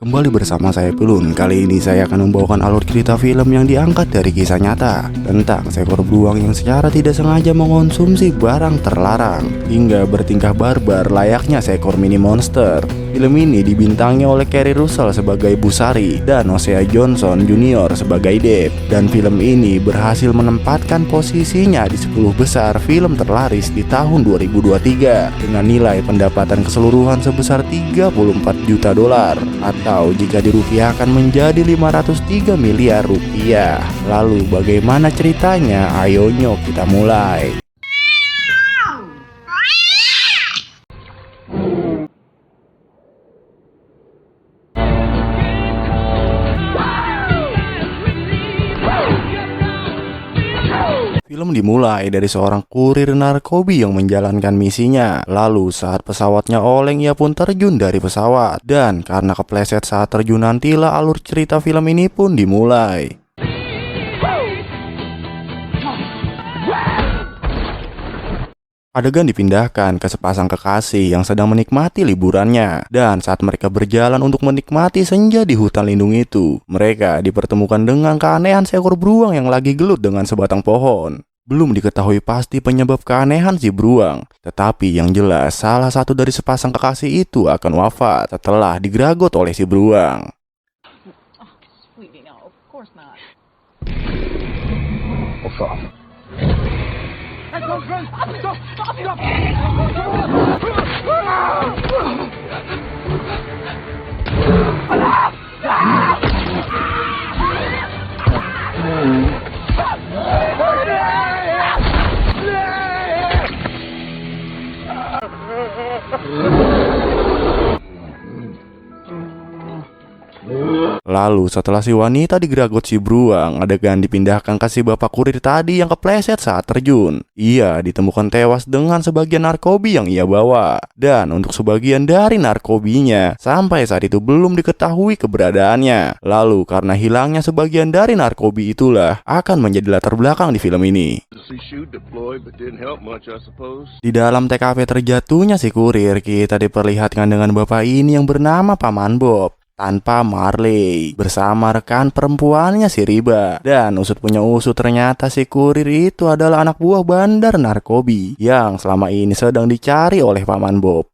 Kembali bersama saya Pilun. Kali ini saya akan membawakan alur cerita film yang diangkat dari kisah nyata tentang seekor beruang yang secara tidak sengaja mengonsumsi barang terlarang hingga bertingkah barbar layaknya seekor mini monster. Film ini dibintangi oleh Kerry Russell sebagai Busari dan Hosea Johnson Jr. sebagai Deb. Dan film ini berhasil menempatkan posisinya di 10 besar film terlaris di tahun 2023 dengan nilai pendapatan keseluruhan sebesar 34 juta dolar atau jika dirupiahkan menjadi 503 miliar rupiah. Lalu bagaimana ceritanya? Ayo nyok kita mulai. Film dimulai dari seorang kurir narkobi yang menjalankan misinya. Lalu saat pesawatnya oleng, ia pun terjun dari pesawat. Dan karena kepleset saat terjun, nantilah alur cerita film ini pun dimulai. Adegan dipindahkan ke sepasang kekasih yang sedang menikmati liburannya. Dan saat mereka berjalan untuk menikmati senja di hutan lindung itu, mereka dipertemukan dengan keanehan seekor beruang yang lagi gelut dengan sebatang pohon. Belum diketahui pasti penyebab keanehan si beruang, tetapi yang jelas salah satu dari sepasang kekasih itu akan wafat setelah digeragot oleh si beruang. Lalu setelah si wanita digeragot si beruang, adegan dipindahkan ke si bapak kurir tadi yang kepleset saat terjun. Ia ditemukan tewas dengan sebagian narkobi yang ia bawa. Dan untuk sebagian dari narkobinya, sampai saat itu belum diketahui keberadaannya. Lalu karena hilangnya sebagian dari narkobi itulah akan menjadi latar belakang di film ini. Di dalam TKP terjatuhnya si kurir, kita diperlihatkan dengan bapak ini yang bernama Paman Bob tanpa Marley bersama rekan perempuannya si Riba. Dan usut punya usut, ternyata si kurir itu adalah anak buah bandar narkobi yang selama ini sedang dicari oleh Paman Bob.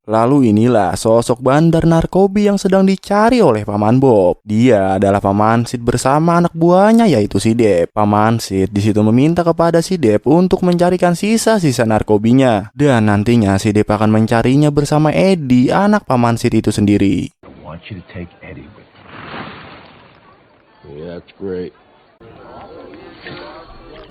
Lalu inilah sosok bandar narkobi yang sedang dicari oleh Paman Bob. Dia adalah Paman Sid bersama anak buahnya yaitu si Deb. Paman Sid di situ meminta kepada si Deb untuk mencarikan sisa-sisa narkobinya. Dan nantinya si Deb akan mencarinya bersama Eddie, anak Paman Sid itu sendiri.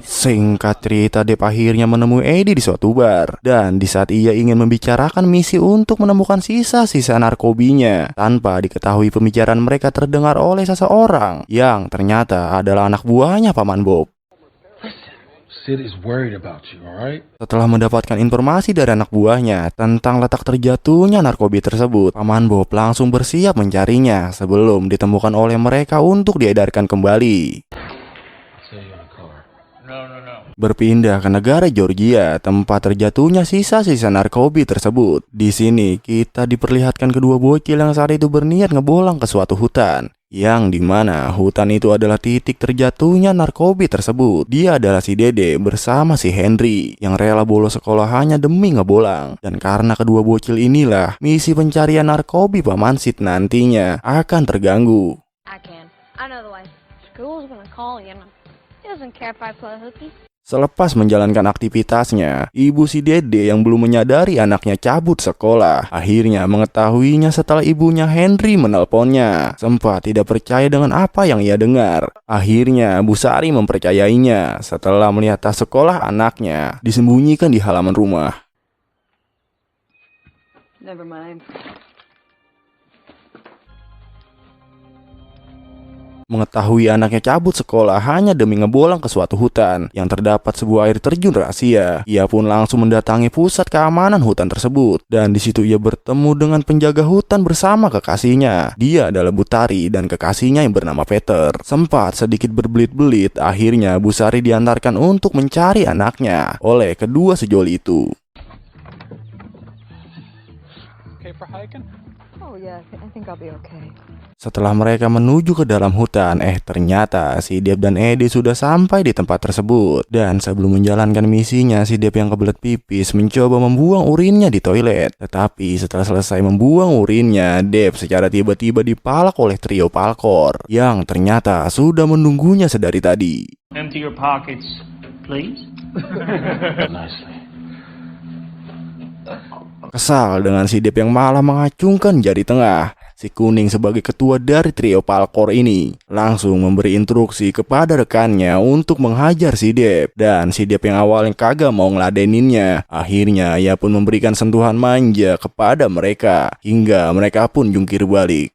Singkat cerita, Deb akhirnya menemui Eddie di suatu bar. Dan di saat ia ingin membicarakan misi untuk menemukan sisa-sisa narkobinya, tanpa diketahui pembicaraan mereka terdengar oleh seseorang yang ternyata adalah anak buahnya Paman Bob. Setelah mendapatkan informasi dari anak buahnya tentang letak terjatuhnya narkoba tersebut, Paman Bob langsung bersiap mencarinya sebelum ditemukan oleh mereka untuk diedarkan kembali. Berpindah ke negara Georgia, tempat terjatuhnya sisa-sisa narkoba tersebut. Di sini kita diperlihatkan kedua bocil yang saat itu berniat ngebolang ke suatu hutan, yang dimana hutan itu adalah titik terjatuhnya narkoba tersebut. Dia adalah si Dede bersama si Henry yang rela bolos sekolah hanya demi ngebolang. Dan karena kedua bocil inilah misi pencarian narkoba Paman Sid nantinya akan terganggu. Selepas menjalankan aktivitasnya, ibu si Dede yang belum menyadari anaknya cabut sekolah akhirnya mengetahuinya setelah ibunya Henry menelponnya. Sempat tidak percaya dengan apa yang ia dengar. Akhirnya Busari mempercayainya setelah melihat tas sekolah anaknya disembunyikan di halaman rumah. Never mind. Mengetahui anaknya cabut sekolah hanya demi ngebolang ke suatu hutan yang terdapat sebuah air terjun rahasia, ia pun langsung mendatangi pusat keamanan hutan tersebut. Dan di situ ia bertemu dengan penjaga hutan bersama kekasihnya. Dia adalah Butari dan kekasihnya yang bernama Peter. Sempat sedikit berbelit-belit, akhirnya Busari diantarkan untuk mencari anaknya oleh kedua sejoli itu. okay for hiking? Oh yeah, I think I'll be okay. Setelah mereka menuju ke dalam hutan, ternyata si Deb dan Eddie sudah sampai di tempat tersebut. Dan sebelum menjalankan misinya, si Deb yang kebelet pipis mencoba membuang urinnya di toilet. Tetapi setelah selesai membuang urinnya, Deb secara tiba-tiba dipalak oleh trio Falkor yang ternyata sudah menunggunya sedari tadi. Empty your pockets, please. Nicely. Kesal dengan si Deb yang malah mengacungkan jari tengah, si Kuning sebagai ketua dari trio Falkor ini langsung memberi instruksi kepada rekannya untuk menghajar si Deb. Dan si Deb yang awalnya kagak mau ngeladeninnya, akhirnya ia pun memberikan sentuhan manja kepada mereka hingga mereka pun jungkir balik.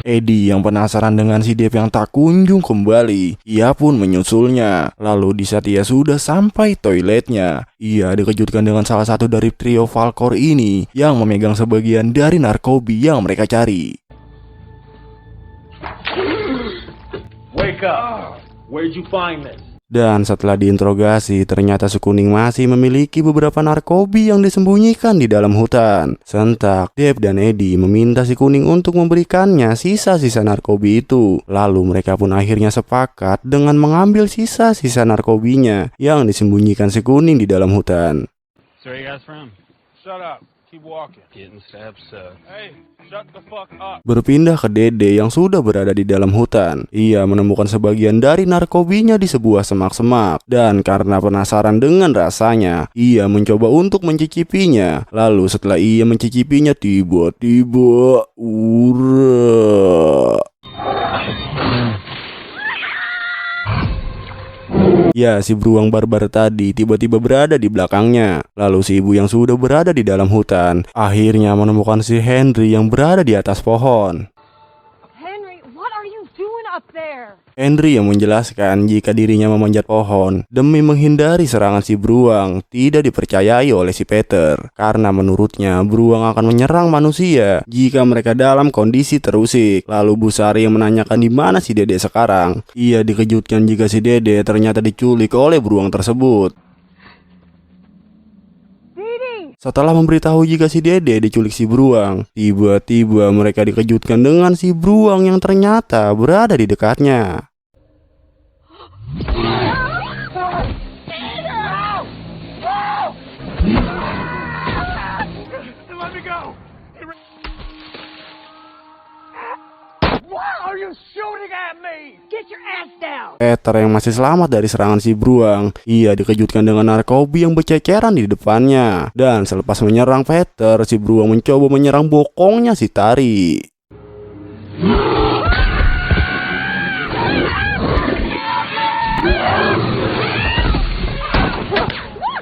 Eddie yang penasaran dengan si Deb yang tak kunjung kembali, ia pun menyusulnya. Lalu di saat ia sudah sampai toiletnya, ia dikejutkan dengan salah satu dari trio Falkor ini yang memegang sebagian dari narkobi yang mereka cari. Wake up. Where'd you find this? Dan setelah diinterogasi, ternyata si Kuning masih memiliki beberapa narkobi yang disembunyikan di dalam hutan. Sentak, Deb dan Eddie meminta si Kuning untuk memberikannya sisa-sisa narkobi itu. Lalu mereka pun akhirnya sepakat dengan mengambil sisa-sisa narkobinya yang disembunyikan si Kuning di dalam hutan. So where you guys from? Shut up. Keep walking. Getting steps up. Hey, shut the fuck up. Berpindah ke Dede yang sudah berada di dalam hutan. Ia menemukan sebagian dari narkobinya di sebuah semak-semak. Dan karena penasaran dengan rasanya, ia mencoba untuk mencicipinya. Lalu setelah ia mencicipinya, tiba-tiba ya, si beruang barbar tadi tiba-tiba berada di belakangnya. Lalu si ibu yang sudah berada di dalam hutan akhirnya menemukan si Henry yang berada di atas pohon. Henry, what are you doing up there? Henry yang menjelaskan jika dirinya memanjat pohon demi menghindari serangan si beruang tidak dipercayai oleh si Peter. Karena menurutnya beruang akan menyerang manusia jika mereka dalam kondisi terusik. Lalu Bu Sari yang menanyakan di mana si Dede sekarang. Ia dikejutkan jika si Dede ternyata diculik oleh beruang tersebut. Setelah memberitahu jika si Dede diculik si beruang, tiba-tiba mereka dikejutkan dengan si beruang yang ternyata berada di dekatnya. Let me go. Why are you shooting at me? Get your ass down! Peter yang masih selamat dari serangan si beruang, ia dikejutkan dengan narkobi yang berceceran di depannya. Dan selepas menyerang Peter, si beruang mencoba menyerang bokongnya si Tari.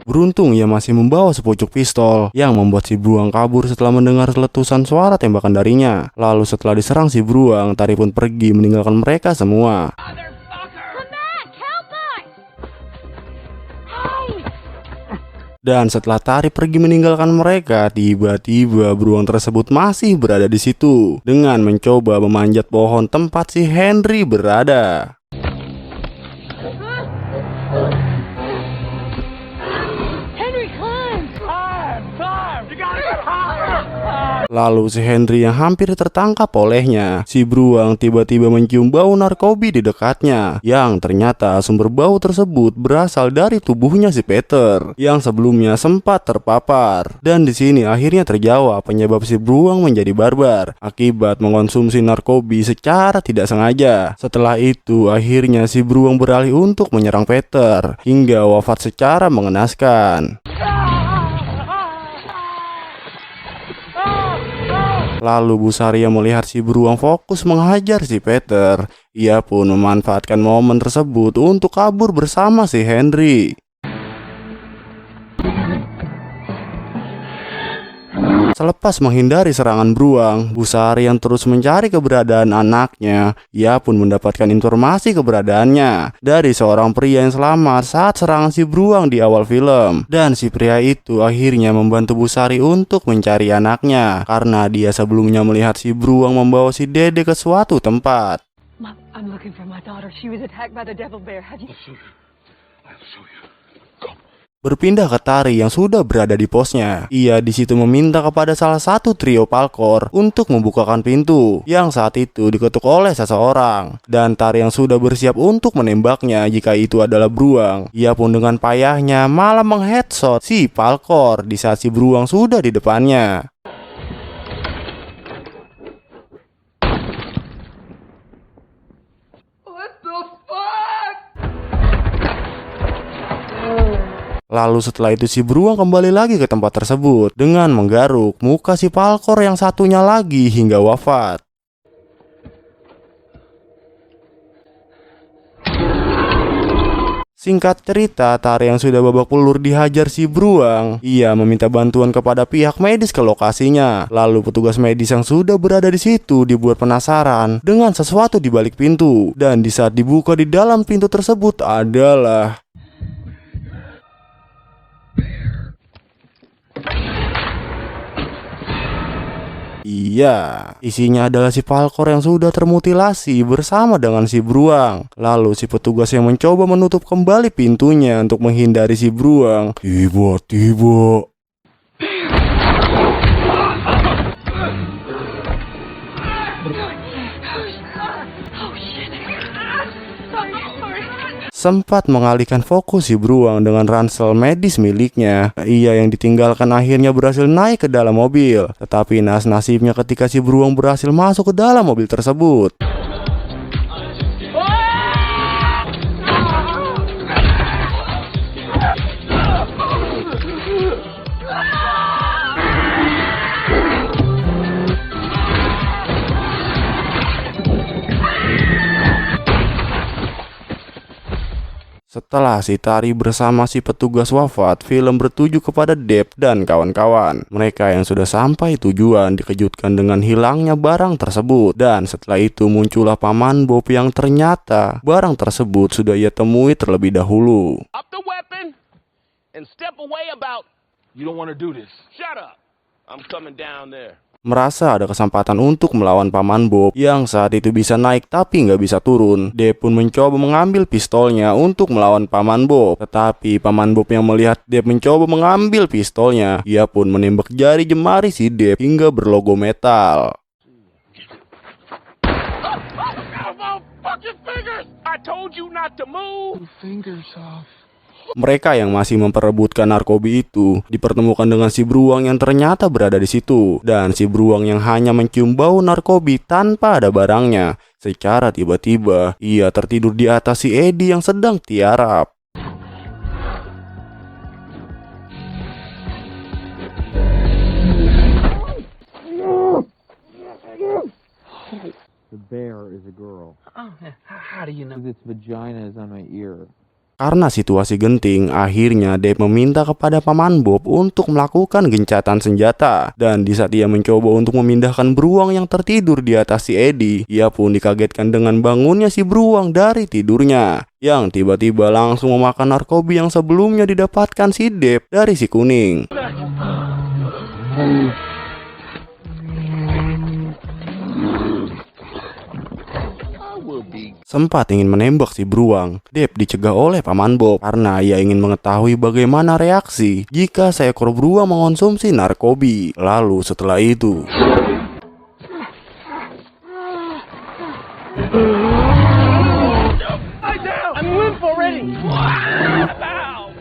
Beruntung ia masih membawa sepucuk pistol yang membuat si beruang kabur setelah mendengar letusan suara tembakan darinya. Lalu setelah diserang si beruang, Tari pun pergi meninggalkan mereka semua. Dan setelah Tari pergi meninggalkan mereka, tiba-tiba beruang tersebut masih berada di situ dengan mencoba memanjat pohon tempat si Henry berada. Lalu si Henry yang hampir tertangkap olehnya, si beruang tiba-tiba mencium bau narkobi di dekatnya, yang ternyata sumber bau tersebut berasal dari tubuhnya si Peter yang sebelumnya sempat terpapar. Dan di sini akhirnya terjawab penyebab si beruang menjadi barbar akibat mengonsumsi narkobi secara tidak sengaja. Setelah itu akhirnya si beruang beralih untuk menyerang Peter hingga wafat secara mengenaskan. Lalu Bu Sari yang melihat si beruang fokus menghajar si Peter, ia pun memanfaatkan momen tersebut untuk kabur bersama si Henry. Selepas menghindari serangan beruang, Bu Sari yang terus mencari keberadaan anaknya, ia pun mendapatkan informasi keberadaannya dari seorang pria yang selamat saat serangan si beruang di awal film. Dan si pria itu akhirnya membantu Bu Sari untuk mencari anaknya karena dia sebelumnya melihat si beruang membawa si Dede ke suatu tempat. Mom, I'm looking for my daughter. She was attacked by the devil bear. Have you... I'll show you. Come. Berpindah ke Tari yang sudah berada di posnya. Ia di situ meminta kepada salah satu trio Palkor untuk membukakan pintu yang saat itu diketuk oleh seseorang. Dan Tari yang sudah bersiap untuk menembaknya jika itu adalah beruang, ia pun dengan payahnya malah mengheadshot si Palkor di saat si beruang sudah di depannya. What the fuck? Lalu setelah itu si beruang kembali lagi ke tempat tersebut dengan menggaruk muka si Palkor yang satunya lagi hingga wafat. Singkat cerita, Tari yang sudah babak pelur dihajar si beruang. Ia meminta bantuan kepada pihak medis ke lokasinya. Lalu petugas medis yang sudah berada di situ dibuat penasaran dengan sesuatu di balik pintu. Dan di saat dibuka di dalam pintu tersebut adalah iya, isinya adalah si Palkor yang sudah termutilasi bersama dengan si beruang. Lalu si petugas yang mencoba menutup kembali pintunya untuk menghindari si beruang. Tiba-tiba sempat mengalihkan fokus si beruang dengan ransel medis miliknya. Ia yang ditinggalkan akhirnya berhasil naik ke dalam mobil. Tetapi nasibnya ketika si beruang berhasil masuk ke dalam mobil tersebut. Setelah si Tari bersama si petugas wafat, film bertuju kepada Deb dan kawan-kawan. Mereka yang sudah sampai tujuan dikejutkan dengan hilangnya barang tersebut. Dan setelah itu muncullah Paman Bob yang ternyata barang tersebut sudah ia temui terlebih dahulu. Up the weapon and step away about. You don't want to do this. Shut up. I'm coming down there. Merasa ada kesempatan untuk melawan Paman Bob yang saat itu bisa naik tapi nggak bisa turun, Deb pun mencoba mengambil pistolnya untuk melawan Paman Bob. Tetapi Paman Bob yang melihat Deb mencoba mengambil pistolnya, ia pun menembak jari jemari si Deb hingga berlogo metal. Fuck your fingers! I told you not to move. Fingers off. Mereka yang masih memperebutkan narkoba itu dipertemukan dengan si beruang yang ternyata berada di situ, dan si beruang yang hanya mencium bau narkoba tanpa ada barangnya. Secara tiba-tiba ia tertidur di atas si Eddie yang sedang tiarap. The bear is a girl. Oh, how do you know? Its vagina is on my ear. Karena situasi genting, akhirnya Deb meminta kepada Paman Bob untuk melakukan gencatan senjata. Dan di saat ia mencoba untuk memindahkan beruang yang tertidur di atas si Eddie, ia pun dikagetkan dengan bangunnya si beruang dari tidurnya, yang tiba-tiba langsung memakan narkoba yang sebelumnya didapatkan si Deb dari si kuning. Sempat ingin menembak si beruang, Deb dicegah oleh Paman Bob karena ia ingin mengetahui bagaimana reaksi jika seekor beruang mengonsumsi narkoba. Lalu setelah itu I'm limp already.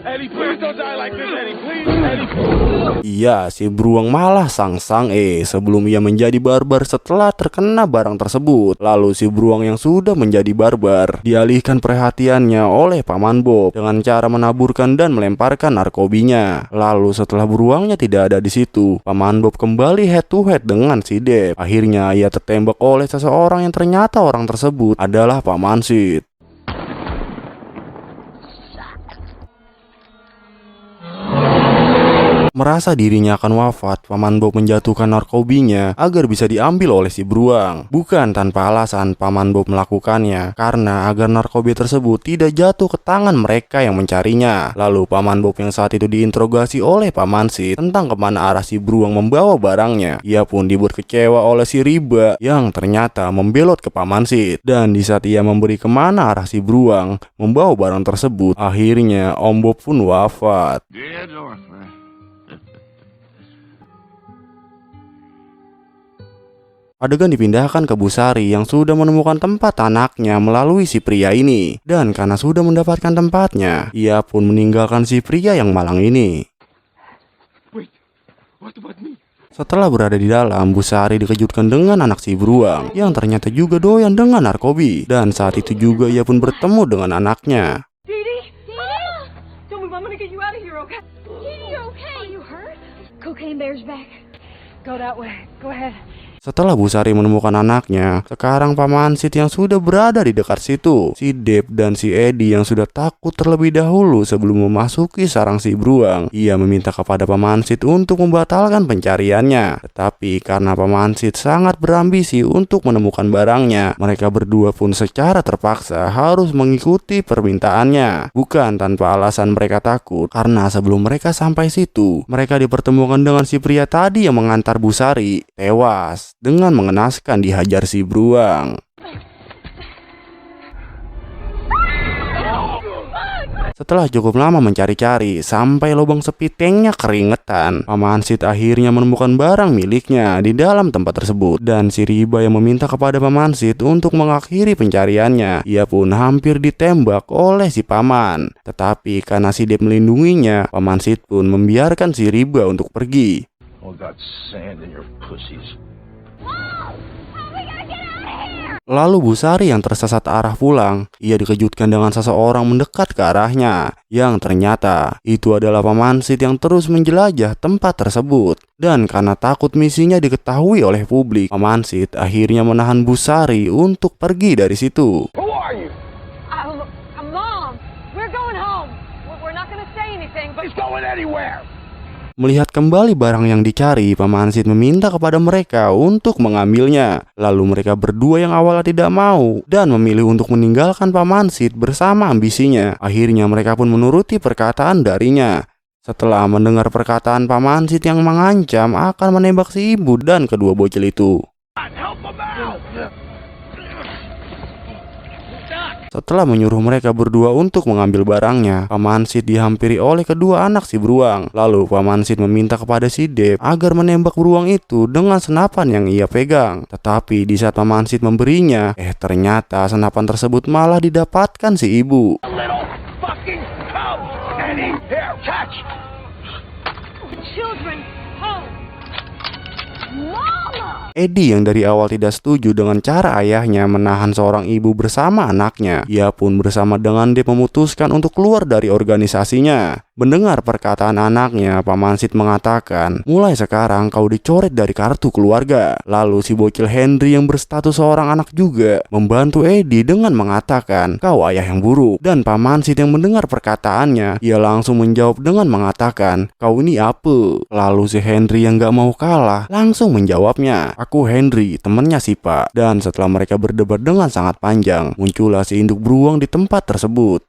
Eddie, please don't die like this, Eddie. Please, Eddie. iya, si beruang malah sang-sang sebelum ia menjadi barbar setelah terkena barang tersebut. Lalu si beruang yang sudah menjadi barbar dialihkan perhatiannya oleh Paman Bob dengan cara menaburkan dan melemparkan narkobinya. Lalu setelah beruangnya tidak ada di situ, Paman Bob kembali head to head dengan si Deb. Akhirnya ia tertembak oleh seseorang yang ternyata orang tersebut adalah Paman Sid. Merasa dirinya akan wafat, Paman Bob menjatuhkan narkobinya agar bisa diambil oleh si beruang. Bukan tanpa alasan Paman Bob melakukannya, karena agar narkobi tersebut tidak jatuh ke tangan mereka yang mencarinya. Lalu Paman Bob yang saat itu diinterogasi oleh Paman Sid tentang kemana arah si beruang membawa barangnya. Ia pun dibuat kecewa oleh si Riba yang ternyata membelot ke Paman Sid. Dan di saat ia memberi kemana arah si beruang membawa barang tersebut, akhirnya Om Bob pun wafat. Good Lord, man. Adegan dipindahkan ke Bu Sari yang sudah menemukan tempat anaknya melalui si pria ini. Dan karena sudah mendapatkan tempatnya, ia pun meninggalkan si pria yang malang ini. Wait, what about me? Setelah berada di dalam, Bu Sari dikejutkan dengan anak si beruang yang ternyata juga doyan dengan narkobi. Dan saat itu juga ia pun bertemu dengan anaknya. Dee Dee? Don't move, I'm gonna get you out of here, okay? Dee Dee, okay? Are you hurt? Cocaine Bear's back. Go that way. Go ahead. Setelah Bu Sari menemukan anaknya, sekarang Paman Sid yang sudah berada di dekat situ. Si Deb dan si Eddie yang sudah takut terlebih dahulu sebelum memasuki sarang si beruang. Ia meminta kepada Paman Sid untuk membatalkan pencariannya. Tetapi karena Paman Sid sangat berambisi untuk menemukan barangnya, mereka berdua pun secara terpaksa harus mengikuti permintaannya. Bukan tanpa alasan mereka takut, karena sebelum mereka sampai situ, mereka dipertemukan dengan si pria tadi yang mengantar Bu Sari tewas dengan mengenaskan dihajar si beruang. Setelah cukup lama mencari-cari sampai lubang sepi tanknya keringetan, Paman Sid akhirnya menemukan barang miliknya di dalam tempat tersebut. Dan si Riba yang meminta kepada Paman Sid untuk mengakhiri pencariannya. Ia pun hampir ditembak oleh si Paman. Tetapi karena si Deb melindunginya, Paman Sid pun membiarkan si Riba untuk pergi. Oh, got sand in your pussies. Lalu Bu Sari yang tersesat arah pulang, ia dikejutkan dengan seseorang mendekat ke arahnya, yang ternyata itu adalah Paman Sid yang terus menjelajah tempat tersebut. Dan karena takut misinya diketahui oleh publik, Paman Sid akhirnya menahan Bu Sari untuk pergi dari situ. Who are you? Mom, we're going home. We're not gonna say anything, but He's going anywhere. Melihat kembali barang yang dicari, Paman Sid meminta kepada mereka untuk mengambilnya. Lalu mereka berdua yang awalnya tidak mau dan memilih untuk meninggalkan Paman Sid bersama ambisinya. Akhirnya mereka pun menuruti perkataan darinya. Setelah mendengar perkataan Paman Sid yang mengancam akan menembak si ibu dan kedua bocil itu. Help him out! Setelah menyuruh mereka berdua untuk mengambil barangnya, Paman Sid dihampiri oleh kedua anak si beruang. Lalu Paman Sid meminta kepada si Deb agar menembak beruang itu dengan senapan yang ia pegang. Tetapi di saat Paman Sid memberinya, ternyata senapan tersebut malah didapatkan si ibu. Little fucking cubs! Eddie, here, catch! children home. Mama! Eddie yang dari awal tidak setuju dengan cara ayahnya menahan seorang ibu bersama anaknya. Ia pun bersama dengan Deb memutuskan untuk keluar dari organisasinya. Mendengar perkataan anaknya, Paman Sid mengatakan, mulai sekarang kau dicoret dari kartu keluarga. Lalu si bocil Henry yang berstatus seorang anak juga membantu Eddie dengan mengatakan, kau ayah yang buruk. Dan Paman Sid yang mendengar perkataannya, ia langsung menjawab dengan mengatakan, kau ini apa? Lalu si Henry yang gak mau kalah langsung menjawabnya, aku Henry, temannya si Pak. Dan setelah mereka berdebat dengan sangat panjang, muncullah si induk beruang di tempat tersebut.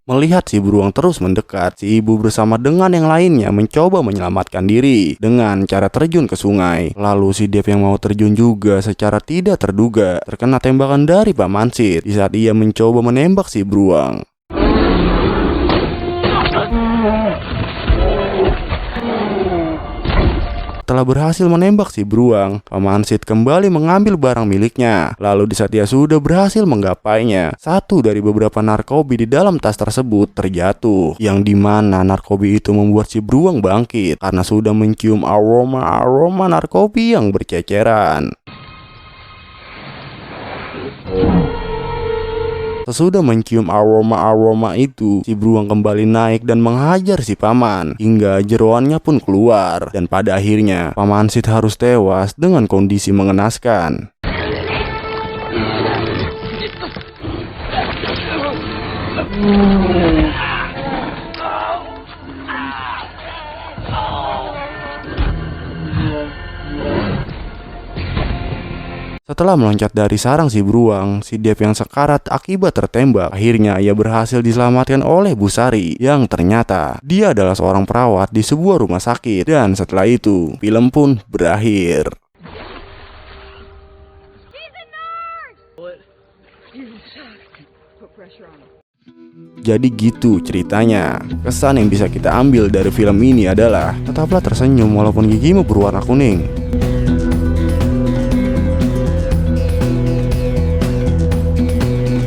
Melihat si beruang terus mendekat, si ibu bersama dengan yang lainnya mencoba menyelamatkan diri dengan cara terjun ke sungai. Lalu si Deb yang mau terjun juga secara tidak terduga terkena tembakan dari Paman Sid di saat ia mencoba menembak si beruang. Setelah berhasil menembak si beruang, Paman Sid kembali mengambil barang miliknya. Lalu di saat dia sudah berhasil menggapainya, satu dari beberapa narkobi di dalam tas tersebut terjatuh, yang dimana narkobi itu membuat si beruang bangkit karena sudah mencium aroma narkobi yang berceceran. Sesudah mencium aroma itu, si beruang kembali naik dan menghajar si paman hingga jeroannya pun keluar. Dan pada akhirnya, Paman Sid harus tewas dengan kondisi mengenaskan. Setelah meloncat dari sarang si beruang, si Dave yang sekarat akibat tertembak, akhirnya ia berhasil diselamatkan oleh Busari yang ternyata dia adalah seorang perawat di sebuah rumah sakit. Dan setelah itu, film pun berakhir. Jadi gitu ceritanya. Kesan yang bisa kita ambil dari film ini adalah tetaplah tersenyum walaupun gigimu berwarna kuning.